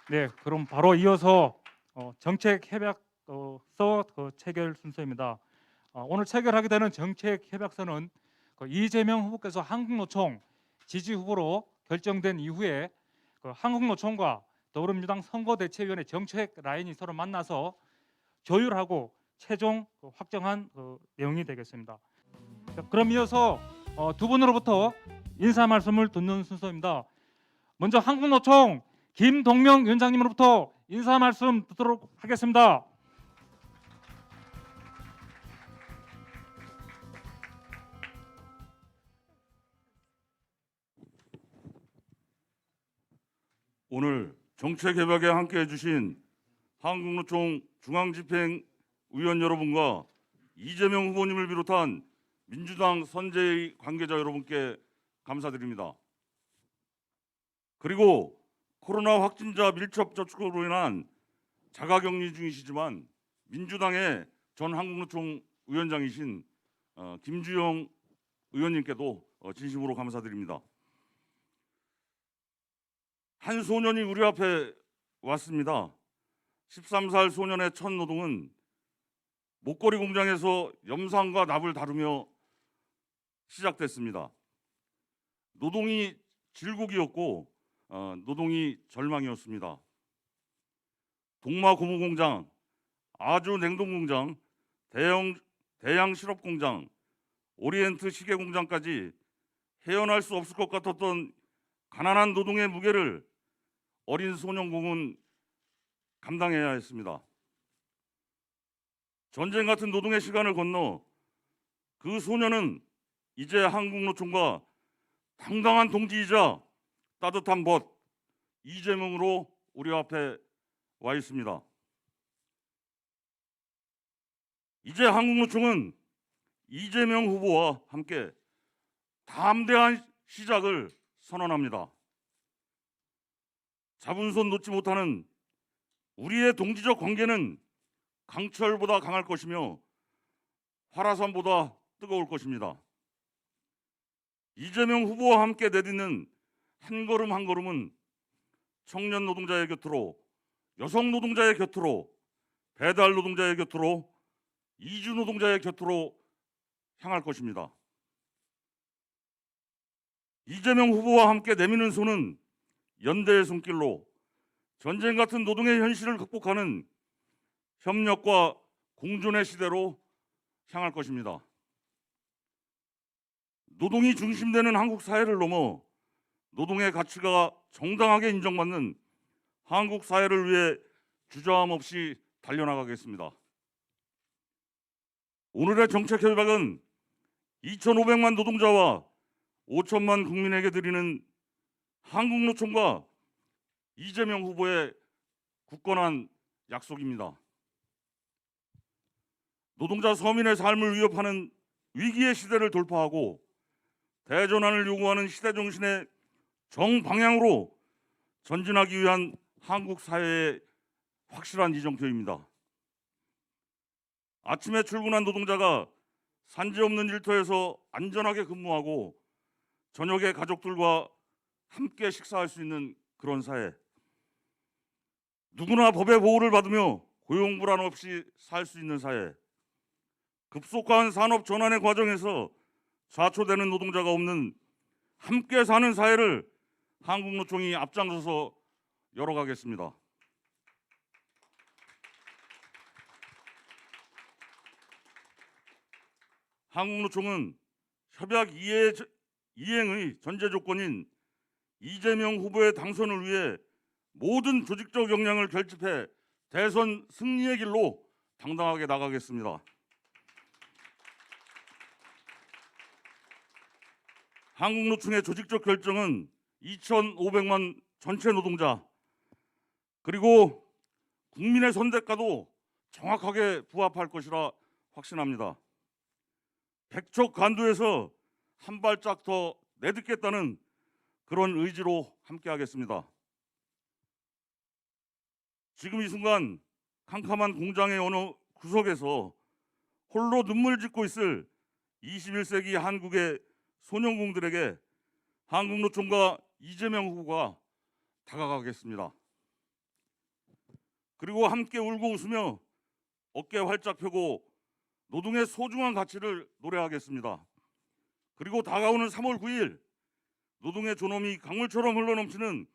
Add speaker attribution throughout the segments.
Speaker 1: 네, 그럼 바로 이어서 정책 협약서 체결 순서입니다. 오늘 체결하게 되는 정책 협약서는 이재명 후보께서 한국노총 지지 후보로 결정된 이후에 한국노총과 더불어민주당 선거대책위원회 정책 라인이 서로 만나서 조율하고 최종 확정한 내용이 되겠습니다. 자, 그럼 이어서 두 분으로부터 인사 말씀을 듣는 순서입니다. 먼저 한국노총 김동명 위원장님으로부터 인사 말씀 듣도록 하겠습니다.
Speaker 2: 오늘 정책 협약에 함께해 주신 한국노총 중앙집행위원 여러분과 이재명 후보님을 비롯한 민주당 선대위 관계자 여러분께 감사드립니다. 그리고 코로나 확진자 밀접 접촉으로 인한 자가격리 중이시지만 민주당의 전 한국노총 위원장이신 김주영 의원님께도 진심으로 감사드립니다. 한 소년이 우리 앞에 왔습니다. 13살 소년의 첫 노동은 목걸이 공장에서 염상과 납을 다루며 시작됐습니다. 노동이 질곡이었고 노동이 절망이었습니다. 동마 고무 공장, 아주 냉동 공장, 대양 시럽 공장, 오리엔트 시계 공장까지 헤어날 수 없을 것 같았던 가난한 노동의 무게를 어린 소년공은 감당해야 했습니다. 전쟁 같은 노동의 시간을 건너 그 소년은 이제 한국노총과 당당한 동지이자 따뜻한 벗 이재명으로 우리 앞에 와 있습니다. 이제 한국노총은 이재명 후보와 함께 담대한 시작을 선언합니다. 잡은 손 놓지 못하는 우리의 동지적 관계는 강철보다 강할 것이며 화라산보다 뜨거울 것입니다. 이재명 후보와 함께 내딛는 한 걸음 한 걸음은 청년 노동자의 곁으로, 여성 노동자의 곁으로, 배달 노동자의 곁으로, 이주 노동자의 곁으로 향할 것입니다. 이재명 후보와 함께 내미는 손은 연대의 손길로 전쟁 같은 노동의 현실을 극복하는 협력과 공존의 시대로 향할 것입니다. 노동이 중심되는 한국 사회를 넘어 노동의 가치가 정당하게 인정받는 한국 사회를 위해 주저함 없이 달려나가겠습니다. 오늘의 정책 협약은 2,500만 노동자와 5천만 국민에게 드리는 한국노총과 이재명 후보의 굳건한 약속입니다. 노동자 서민의 삶을 위협하는 위기의 시대를 돌파하고 대전환을 요구하는 시대 정신의 정방향으로 전진하기 위한 한국 사회의 확실한 이정표입니다. 아침에 출근한 노동자가 산재 없는 일터에서 안전하게 근무하고 저녁에 가족들과 함께 식사할 수 있는 그런 사회. 누구나 법의 보호를 받으며 고용 불안 없이 살 수 있는 사회. 급속한 산업 전환의 과정에서 좌초되는 노동자가 없는 함께 사는 사회를 한국노총이 앞장서서 열어가겠습니다. 한국노총은 협약 이행의 전제 조건인 이재명 후보의 당선을 위해 모든 조직적 역량을 결집해 대선 승리의 길로 당당하게 나가겠습니다. 한국노총의 조직적 결정은 2,500만 전체 노동자 그리고 국민의 선택과도 정확하게 부합할 것이라 확신합니다. 백척 간두에서 한 발짝 더 내딛겠다는 그런 의지로 함께하겠습니다. 지금 이 순간 캄캄한 공장의 어느 구석에서 홀로 눈물 짓고 있을 21세기 한국의 소년공들에게 한국노총과 이재명 후보가 다가가겠습니다. 그리고 함께 울고 웃으며 어깨 활짝 펴고 노동의 소중한 가치를 노래하겠습니다. 그리고 다가오는 3월 9일 노동의 존엄이 강물처럼 흘러넘치는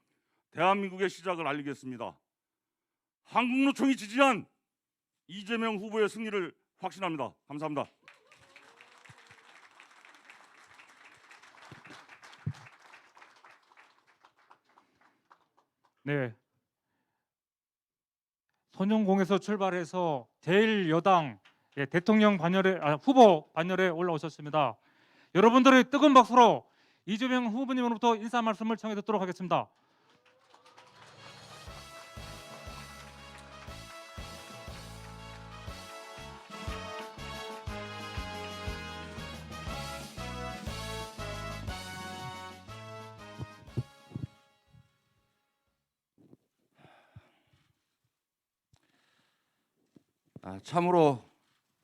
Speaker 2: 대한민국의 시작을 알리겠습니다. 한국노총이 지지한 이재명 후보의 승리를 확신합니다. 감사합니다.
Speaker 1: 네. 선용공에서 출발해서 제1여당 대통령 반열에 후보 반열에 올라오셨습니다. 여러분들의 뜨거운 박수로 이재명 후보님으로부터 인사 말씀을 청해 듣도록 하겠습니다.
Speaker 3: 참으로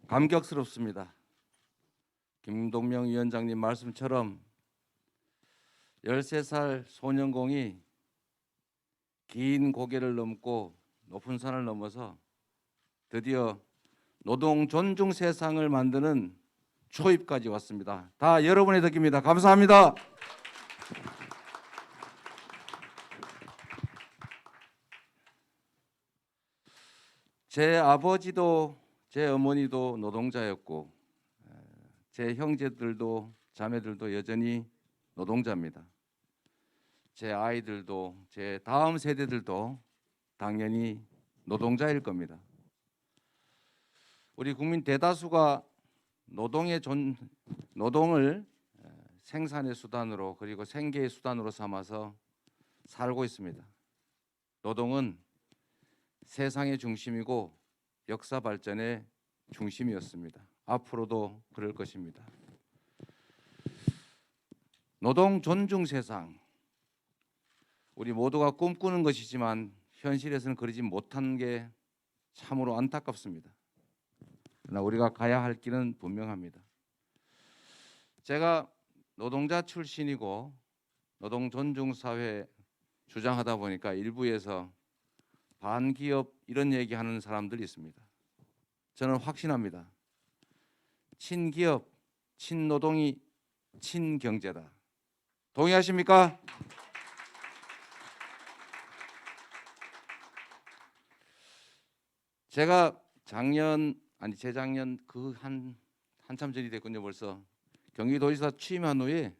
Speaker 3: 감격스럽습니다. 김동명 위원장님 말씀처럼 13살 소년공이 긴 고개를 넘고 높은 산을 넘어서 드디어 노동 존중 세상을 만드는 초입까지 왔습니다. 다 여러분의 덕입니다. 감사합니다. 제 아버지도 제 어머니도 노동자였고 제 형제들도 자매들도 여전히 노동자입니다. 제 아이들도 제 다음 세대들도 당연히 노동자일 겁니다. 우리 국민 대다수가 노동을 생산의 수단으로 그리고 생계의 수단으로 삼아서 살고 있습니다. 노동은 세상의 중심이고 역사 발전의 중심이었습니다. 앞으로도 그럴 것입니다. 노동 존중 세상, 우리 모두가 꿈꾸는 것이지만 현실에서는 그러지 못한 게 참으로 안타깝습니다. 그러나 우리가 가야 할 길은 분명합니다. 제가 노동자 출신이고 노동 존중 사회 주장하다 보니까 일부에서 반기업 이런 얘기하는 사람들이 있습니다. 저는 확신합니다. 친기업, 친노동이 친경제다. 동의하십니까? 제가 재작년 한참 전이 됐군요. 벌써 경기도지사 취임한 후에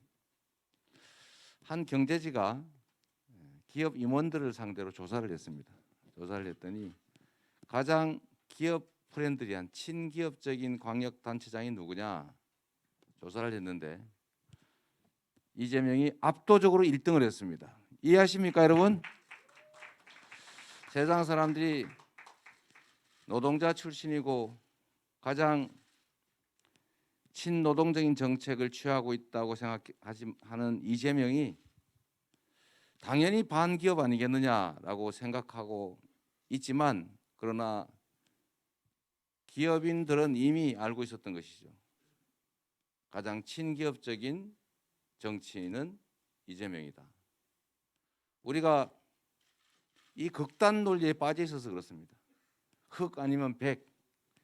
Speaker 3: 한 경제지가 기업 임원들을 상대로 조사를 했습니다. 조사를 했더니 가장 기업 프렌들리한 친기업적인 광역단체장이 누구냐 조사를 했는데 이재명이 압도적으로 1등을 했습니다. 이해하십니까 여러분? 세상 사람들이 노동자 출신이고 가장 친노동적인 정책을 취하고 있다고 생각하는 이재명이 당연히 반기업 아니겠느냐라고 생각하고 있지만 그러나 기업인들은 이미 알고 있었던 것이죠. 가장 친기업적인 정치인은 이재명이다. 우리가 이 극단 논리에 빠져 있어서 그렇습니다. 흑 아니면 백,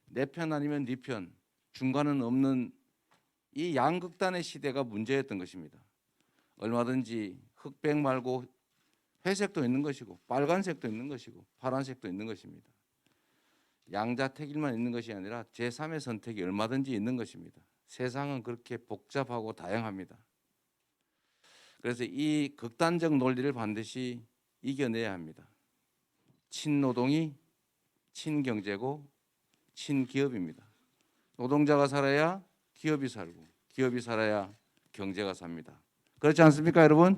Speaker 3: 내 편 아니면 네 편, 중간은 없는 이 양극단의 시대가 문제였던 것입니다. 얼마든지 흑백 말고 회색도 있는 것이고 빨간색도 있는 것이고 파란색도 있는 것입니다. 양자택일만 있는 것이 아니라 제3의 선택이 얼마든지 있는 것입니다. 세상은 그렇게 복잡하고 다양합니다. 그래서 이 극단적 논리를 반드시 이겨내야 합니다. 친노동이 친경제고 친기업입니다. 노동자가 살아야 기업이 살고 기업이 살아야 경제가 삽니다. 그렇지 않습니까 여러분?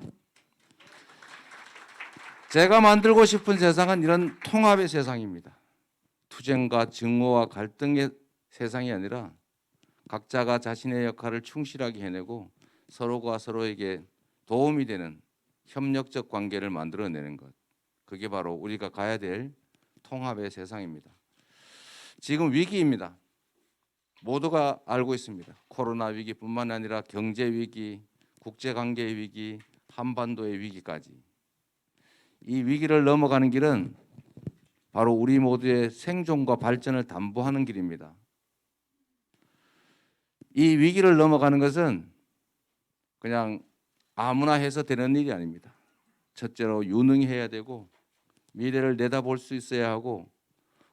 Speaker 3: 제가 만들고 싶은 세상은 이런 통합의 세상입니다. 투쟁과 증오와 갈등의 세상이 아니라 각자가 자신의 역할을 충실하게 해내고 서로가 서로에게 도움이 되는 협력적 관계를 만들어내는 것. 그게 바로 우리가 가야 될 통합의 세상입니다. 지금 위기입니다. 모두가 알고 있습니다. 코로나 위기뿐만 아니라 경제 위기, 국제관계의 위기, 한반도의 위기까지. 이 위기를 넘어가는 길은 바로 우리 모두의 생존과 발전을 담보하는 길입니다. 이 위기를 넘어가는 것은 그냥 아무나 해서 되는 일이 아닙니다. 첫째로 유능해야 되고 미래를 내다볼 수 있어야 하고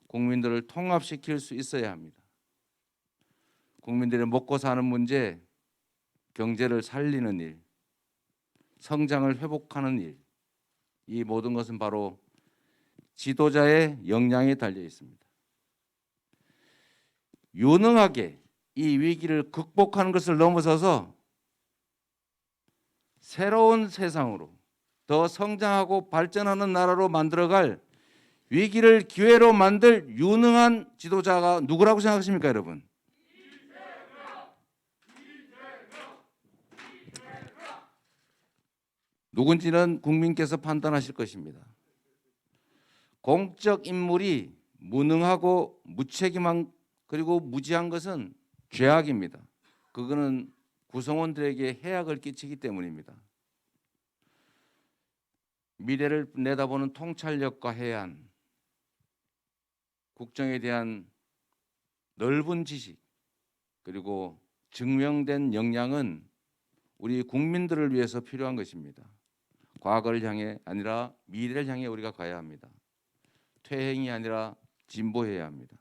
Speaker 3: 국민들을 통합시킬 수 있어야 합니다. 국민들의 먹고 사는 문제, 경제를 살리는 일, 성장을 회복하는 일, 이 모든 것은 바로 지도자의 역량에 달려 있습니다. 유능하게 이 위기를 극복하는 것을 넘어서서 새로운 세상으로 더 성장하고 발전하는 나라로 만들어갈 위기를 기회로 만들 유능한 지도자가 누구라고 생각하십니까, 여러분? 누군지는 국민께서 판단하실 것입니다. 공적 인물이 무능하고 무책임한 그리고 무지한 것은 죄악입니다. 그거는 구성원들에게 해악을 끼치기 때문입니다. 미래를 내다보는 통찰력과 해안, 국정에 대한 넓은 지식, 그리고 증명된 역량은 우리 국민들을 위해서 필요한 것입니다. 과거를 향해 아니라 미래를 향해 우리가 가야 합니다. 퇴행이 아니라 진보해야 합니다.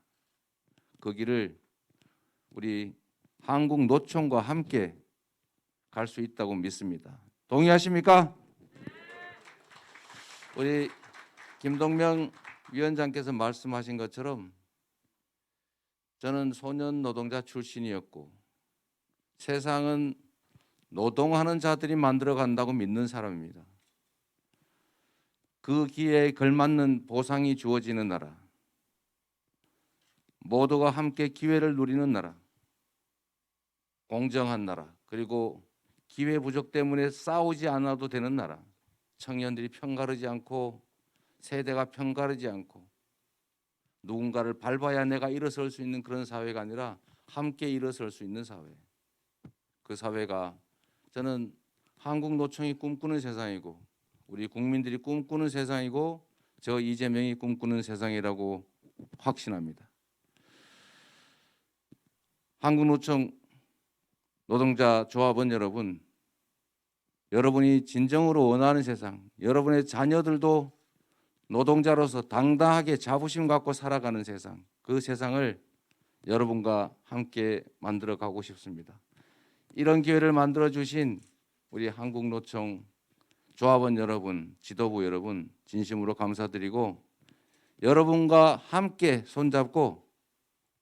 Speaker 3: 그 길을 우리 한국노총과 함께 갈 수 있다고 믿습니다. 동의하십니까? 우리 김동명 위원장께서 말씀하신 것처럼 저는 소년 노동자 출신이었고 세상은 노동하는 자들이 만들어 간다고 믿는 사람입니다. 그 기회에 걸맞는 보상이 주어지는 나라, 모두가 함께 기회를 누리는 나라, 공정한 나라, 그리고 기회 부족 때문에 싸우지 않아도 되는 나라, 청년들이 편가르지 않고 세대가 편가르지 않고 누군가를 밟아야 내가 일어설 수 있는 그런 사회가 아니라 함께 일어설 수 있는 사회. 그 사회가 저는 한국노총이 꿈꾸는 세상이고 우리 국민들이 꿈꾸는 세상이고 저 이재명이 꿈꾸는 세상이라고 확신합니다. 한국노총 노동자 조합원 여러분, 여러분이 진정으로 원하는 세상, 여러분의 자녀들도 노동자로서 당당하게 자부심 갖고 살아가는 세상, 그 세상을 여러분과 함께 만들어 가고 싶습니다. 이런 기회를 만들어 주신 우리 한국노총 조합원 여러분, 지도부 여러분 진심으로 감사드리고 여러분과 함께 손잡고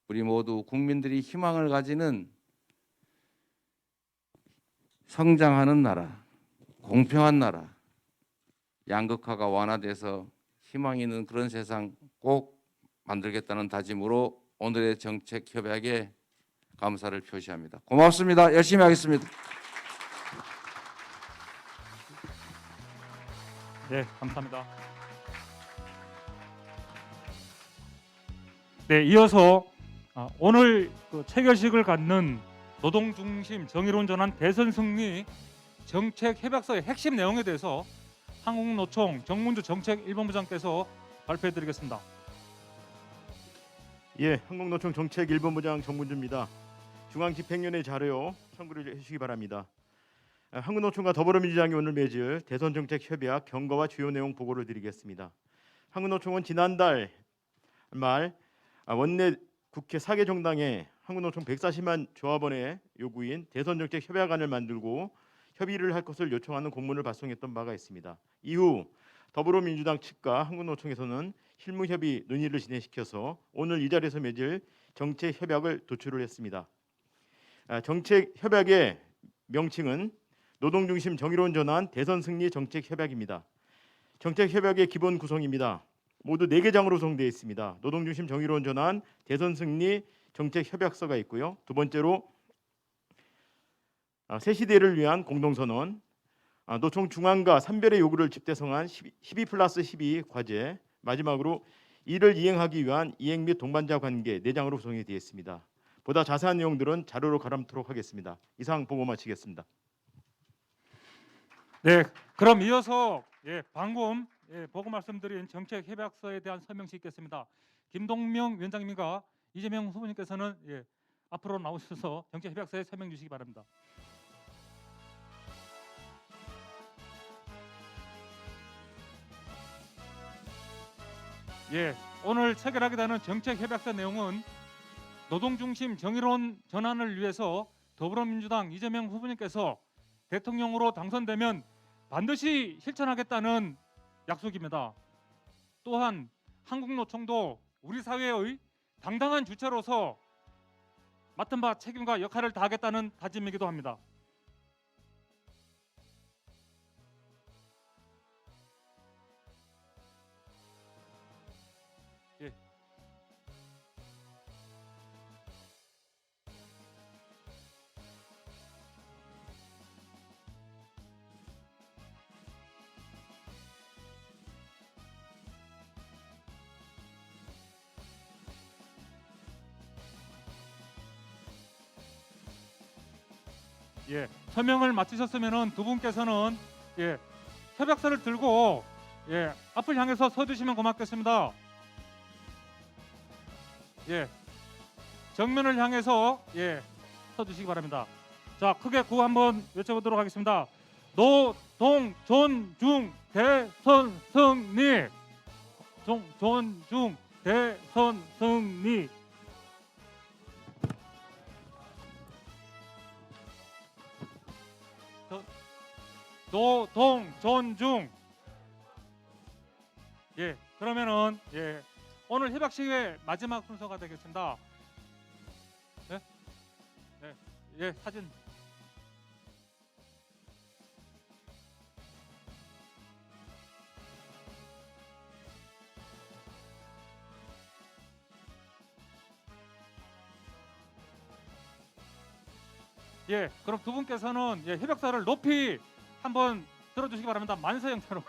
Speaker 3: 우리 모두 국민들이 희망을 가지는 성장하는 나라, 공평한 나라, 양극화가 완화돼서 희망이 있는 그런 세상 꼭 만들겠다는 다짐으로 오늘의 정책 협약에 감사를 표시합니다. 고맙습니다. 열심히 하겠습니다.
Speaker 1: 네, 감사합니다. 네, 이어서 오늘 그 체결식을 갖는 노동중심 정의로운 전환 대선 승리 정책 협약서의 핵심 내용에 대해서 한국노총 정문주 정책 1본부장께서 발표해드리겠습니다.
Speaker 4: 예, 한국노총 정책 1본부장 정문주입니다. 중앙집행위원회 자료 청구를 해주시기 바랍니다. 한국노총과 더불어민주당이 오늘 맺을 대선정책 협약 경과와 주요 내용 보고를 드리겠습니다. 한국노총은 지난달 말 원내 국회 4개 정당에 한국노총 140만 조합원의 요구인 대선정책 협약안을 만들고 협의를 할 것을 요청하는 공문을 발송했던 바가 있습니다. 이후 더불어민주당 측과 한국노총에서는 실무협의 논의를 진행시켜서 오늘 이 자리에서 맺을 정책 협약을 도출을 했습니다. 정책 협약의 명칭은 노동중심 정의로운 전환 대선 승리 정책 협약입니다. 정책 협약의 기본 구성입니다. 모두 4개 장으로 구성되어 있습니다. 노동중심 정의로운 전환 대선 승리 정책 협약서가 있고요. 두 번째로 새 시대를 위한 공동선언, 노총 중앙과 산별의 요구를 집대성한 12+12 과제, 마지막으로 이를 이행하기 위한 이행 및 동반자 관계 4장으로 구성이 되어 있습니다. 보다 자세한 내용들은 자료로 가름토록 하겠습니다. 이상 보고 마치겠습니다.
Speaker 1: 네, 그럼 이어서 방금 보고 말씀드린 정책 협약서에 대한 설명시 있겠습니다. 김동명 위원장님과 이재명 후보님께서는 앞으로 나오셔서 정책 협약서에 설명 주시기 바랍니다. 오늘 체결하게 되는 정책 협약서 내용은 노동 중심 정의로운 전환을 위해서 더불어민주당 이재명 후보님께서 대통령으로 당선되면 반드시 실천하겠다는 약속입니다. 또한 한국노총도 우리 사회의 당당한 주체로서 맡은 바 책임과 역할을 다하겠다는 다짐이기도 합니다. 설명을 마치셨으면 두 분께서는 협약서를 들고 앞을 향해서 서주시면 고맙겠습니다. 정면을 향해서 서주시기 바랍니다. 자, 크게 구호 한번 외쳐보도록 하겠습니다. 노동 존중 대선 승리. 존중 대선 승리. 노동 존중. 그러면은 오늘 협약식의 마지막 순서가 되겠습니다. 사진. 그럼 두 분께서는 협약서를 높이 한번 들어주시기 바랍니다. 만세 형태로.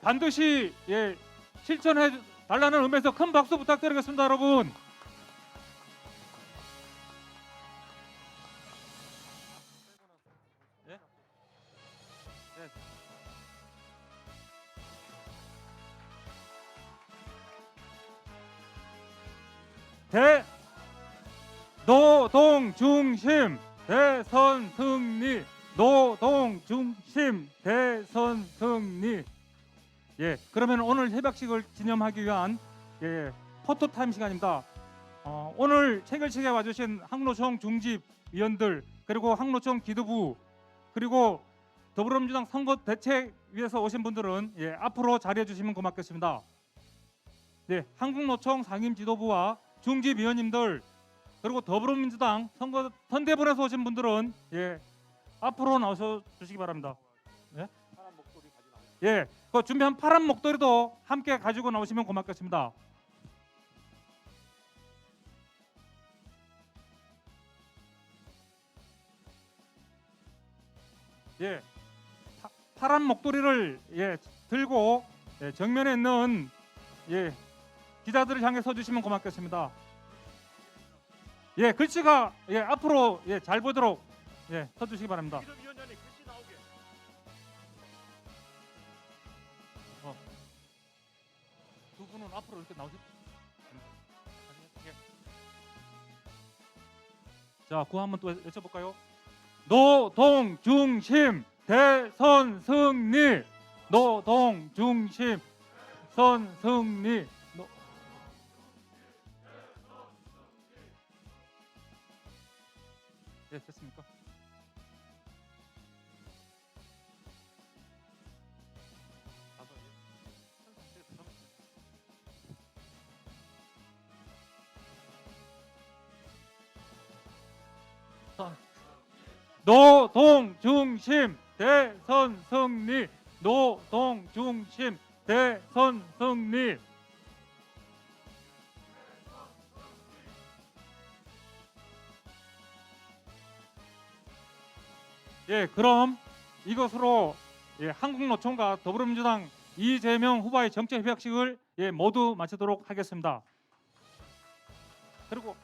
Speaker 1: 반드시 실천해 달라는 의미에서 큰 박수 부탁드리겠습니다, 여러분. 노동 중심 대선 승리. 노동 중심 대선 승리. 그러면 오늘 협약식을 기념하기 위한 포토타임 시간입니다. 오늘 체결식에 와주신 항노총 중집 위원들, 그리고 항노총 기도부, 그리고 더불어민주당 선거대책위에서 오신 분들은 앞으로 자리해 주시면 고맙겠습니다. 한국노총 상임지도부와 중집위원님들, 그리고 더불어민주당 선대본에서 오신 분들은 앞으로 나오셔 주시기 바랍니다. 그 준비한 파란 목도리도 함께 가지고 나오시면 고맙겠습니다. 파란 목도리를 들고 정면에 있는 기자들을 향해 서주시면 고맙겠습니다. 글씨가 앞으로 잘 보도록 서주시기 바랍니다.
Speaker 4: 위원장님 글씨 나오게.
Speaker 1: 두 분은 앞으로 이렇게 나오실. 자, 구호 한번 또 외쳐볼까요? 노동 중심 대선 승리. 노동 중심 선 승리. 됐습니까? 노동 중심 대선 승리. 노동 중심 대선 승리. 그럼 이것으로 한국노총과 더불어민주당 이재명 후보의 정책 협약식을 모두 마치도록 하겠습니다. 그리고